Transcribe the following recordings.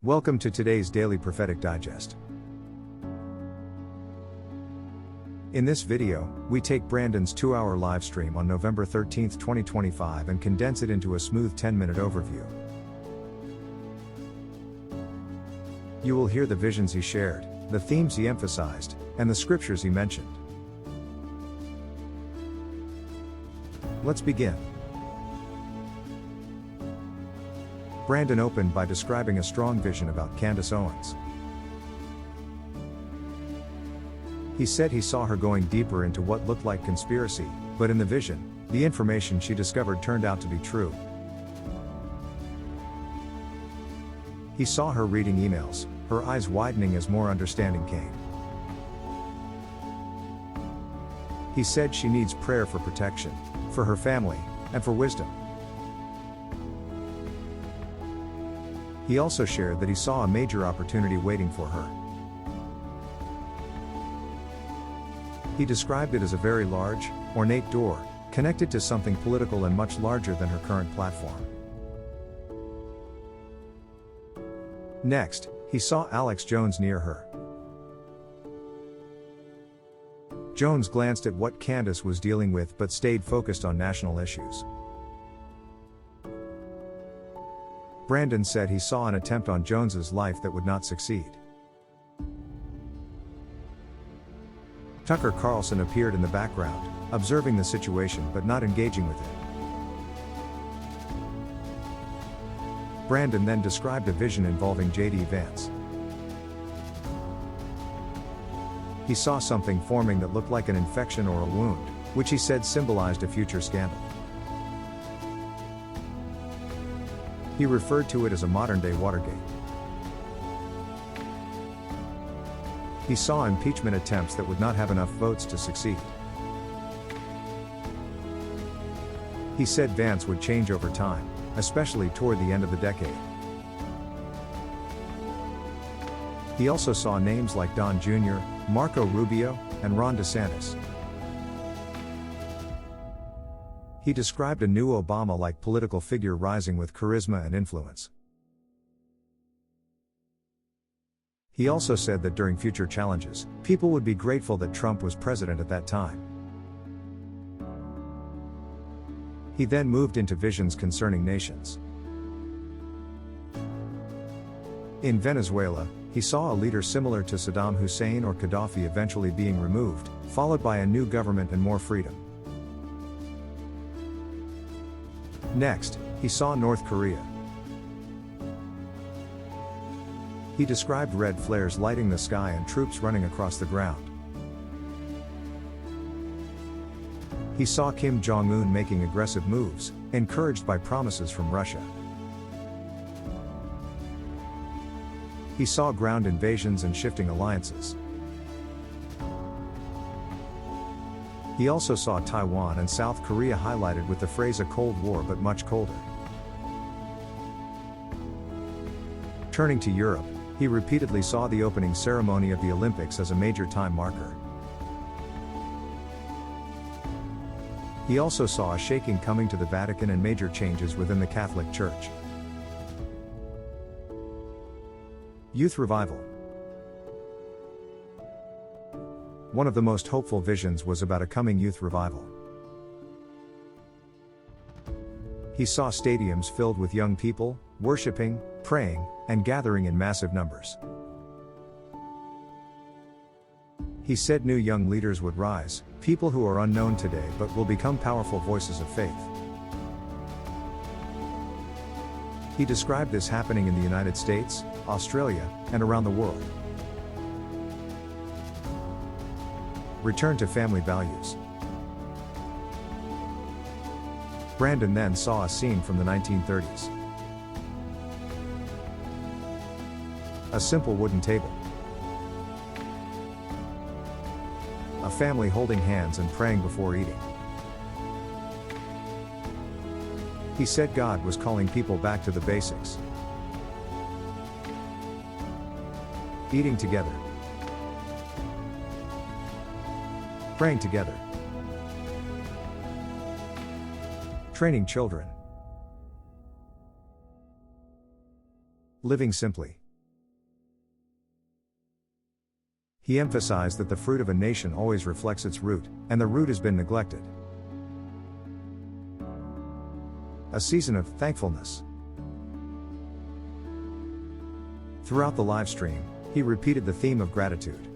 Welcome to today's Daily Prophetic Digest. In this video, we take Brandon's 2-hour live stream on November 13, 2025 and condense it into a smooth 10-minute overview. You will hear the visions he shared, the themes he emphasized, and the scriptures he mentioned. Let's begin. Brandon opened by describing a strong vision about Candace Owens. He said he saw her going deeper into what looked like conspiracy, but in the vision, the information she discovered turned out to be true. He saw her reading emails, her eyes widening as more understanding came. He said she needs prayer for protection, for her family, and for wisdom. He also shared that he saw a major opportunity waiting for her. He described it as a very large, ornate door, connected to something political and much larger than her current platform. Next, he saw Alex Jones near her. Jones glanced at what Candace was dealing with but stayed focused on national issues. Brandon said he saw an attempt on Jones's life that would not succeed. Tucker Carlson appeared in the background, observing the situation but not engaging with it. Brandon then described a vision involving J.D. Vance. He saw something forming that looked like an infection or a wound, which he said symbolized a future scandal. He referred to it as a modern-day Watergate. He saw impeachment attempts that would not have enough votes to succeed. He said Vance would change over time, especially toward the end of the decade. He also saw names like Don Jr., Marco Rubio, and Ron DeSantis. He described a new Obama-like political figure rising with charisma and influence. He also said that during future challenges, people would be grateful that Trump was president at that time. He then moved into visions concerning nations. In Venezuela, he saw a leader similar to Saddam Hussein or Gaddafi eventually being removed, followed by a new government and more freedom. Next, he saw North Korea. He described red flares lighting the sky and troops running across the ground. He saw Kim Jong-un making aggressive moves, encouraged by promises from Russia. He saw ground invasions and shifting alliances. He also saw Taiwan and South Korea highlighted with the phrase a Cold War but much colder. Turning to Europe, he repeatedly saw the opening ceremony of the Olympics as a major time marker. He also saw a shaking coming to the Vatican and major changes within the Catholic Church. Youth revival. One of the most hopeful visions was about a coming youth revival. He saw stadiums filled with young people, worshiping, praying, and gathering in massive numbers. He said new young leaders would rise, people who are unknown today but will become powerful voices of faith. He described this happening in the United States, Australia, and around the world. Return to family values. Brandon then saw a scene from the 1930s. A simple wooden table. A family holding hands and praying before eating. He said God was calling people back to the basics. Eating together. Praying together. Training children. Living simply. He emphasized that the fruit of a nation always reflects its root, and the root has been neglected. A season of thankfulness. Throughout the live stream, he repeated the theme of gratitude.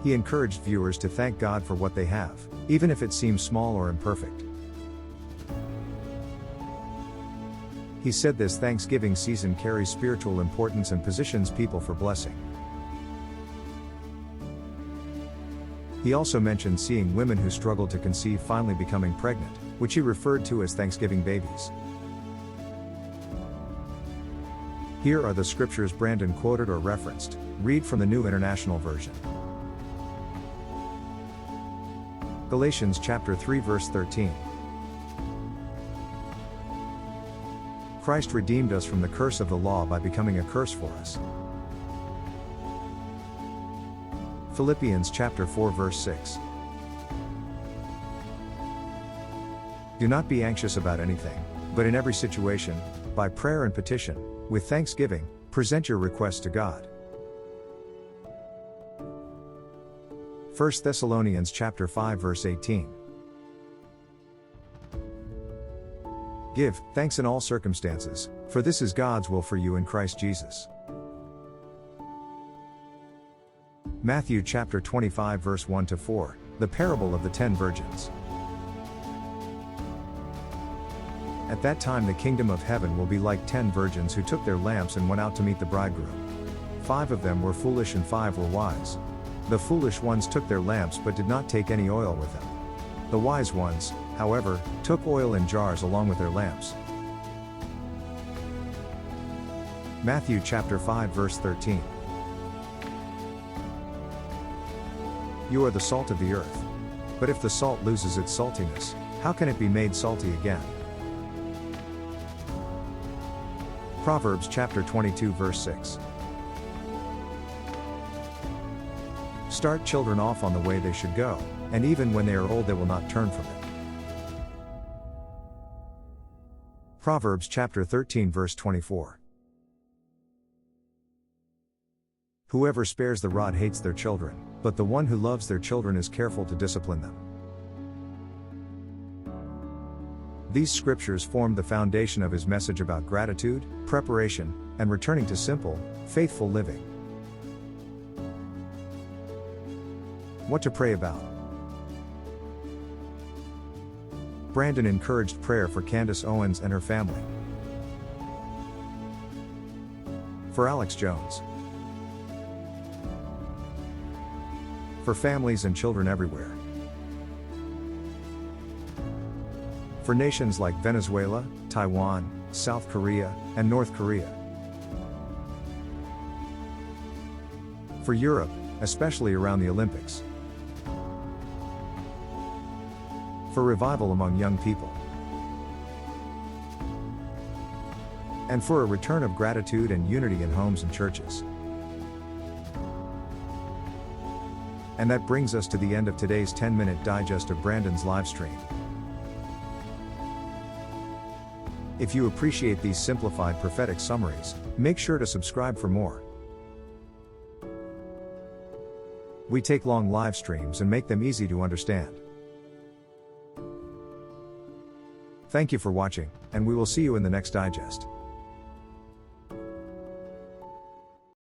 He encouraged viewers to thank God for what they have, even if it seems small or imperfect. He said this Thanksgiving season carries spiritual importance and positions people for blessing. He also mentioned seeing women who struggled to conceive finally becoming pregnant, which he referred to as Thanksgiving babies. Here are the scriptures Brandon quoted or referenced. Read from the New International Version. Galatians chapter 3 verse 13. Christ redeemed us from the curse of the law by becoming a curse for us. Philippians chapter 4 verse 6. Do not be anxious about anything, but in every situation, by prayer and petition, with thanksgiving, present your requests to God. 1 Thessalonians chapter 5 verse 18. Give thanks in all circumstances, for this is God's will for you in Christ Jesus. Matthew chapter 25 verse 1 to 4, the parable of the 10 virgins. At that time the kingdom of heaven will be like 10 virgins who took their lamps and went out to meet the bridegroom. 5 of them were foolish and 5 were wise. The foolish ones took their lamps but did not take any oil with them. The wise ones, however, took oil in jars along with their lamps. Matthew chapter 5 verse 13. You are the salt of the earth. But if the salt loses its saltiness, how can it be made salty again? Proverbs chapter 22 verse 6. Start children off on the way they should go, and even when they are old they will not turn from it. Proverbs chapter 13 verse 24. Whoever spares the rod hates their children, but the one who loves their children is careful to discipline them. These scriptures formed the foundation of his message about gratitude, preparation, and returning to simple, faithful living. What to pray about? Brandon encouraged prayer for Candace Owens and her family. For Alex Jones. For families and children everywhere. For nations like Venezuela, Taiwan, South Korea, and North Korea. For Europe, especially around the Olympics. For revival among young people. And for a return of gratitude and unity in homes and churches. And that brings us to the end of today's 10-minute digest of Brandon's live stream. If you appreciate these simplified prophetic summaries, make sure to subscribe for more. We take long live streams and make them easy to understand. Thank you for watching, and we will see you in the next digest.